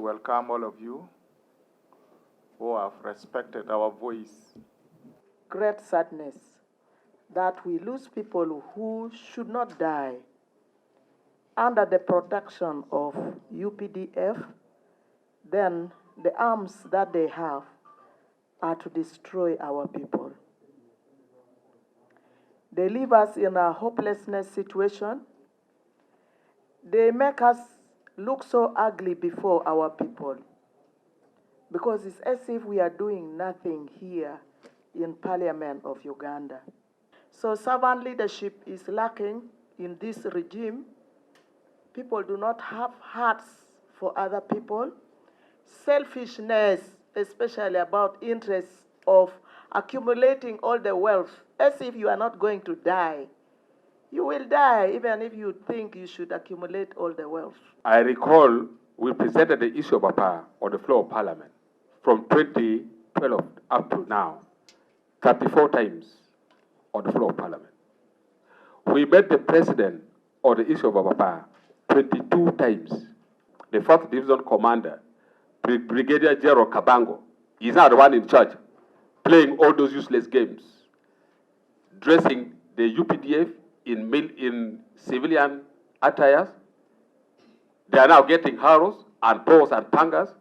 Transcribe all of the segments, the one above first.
welcome all of you who have respected our voice. Great sadness that we lose people who should not die under the protection of UPDF. Then the arms that they have are to destroy our people. They leave us in a hopelessness situation. They make us look so ugly before our people, because it's as if we are doing nothing here in Parliament of Uganda. So servant leadership is lacking in this regime. People do not have hearts for other people. Selfishness, especially about interests of accumulating all the wealth, as if you are not going to die. You will die even if you think you should accumulate all the wealth. I recall we presented the issue of Apaa on the floor of Parliament from 2012 up to now, 34 times on the floor of Parliament. We met the president on the issue of Apaa 22 times. The 4th Division Commander, Brigadier General Kabango, is now the one in charge, playing all those useless games, dressing the UPDF in civilian attires. They are now getting arrows and bows and pangas.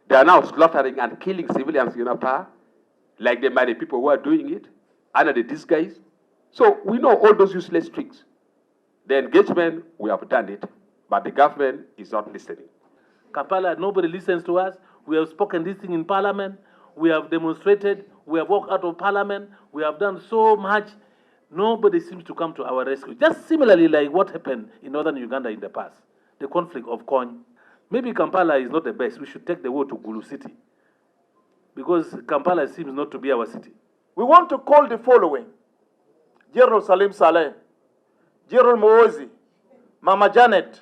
They are now slaughtering and killing civilians in Apaa, like the many people who are doing it, under the disguise. So we know all those useless tricks. The engagement, we have done it, but the government is not listening. Kampala, nobody listens to us. We have spoken this thing in Parliament. We have demonstrated. We have walked out of Parliament. We have done so much. Nobody seems to come to our rescue. Just similarly like what happened in northern Uganda in the past, the conflict of Ochan. Maybe Kampala is not the best. We should take the war to Gulu City, because Kampala seems not to be our city. We want to call the following: General Salim Saleh, General Moozi, Mama Janet,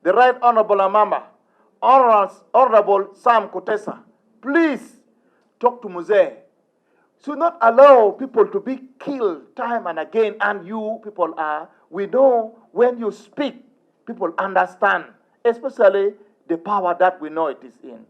the Right Honorable Amama, Honorable Sam Kutesa. Please talk to Muzee. Do not allow people to be killed time and again. And you people we know when you speak, people understand, especially the power that we know it is in.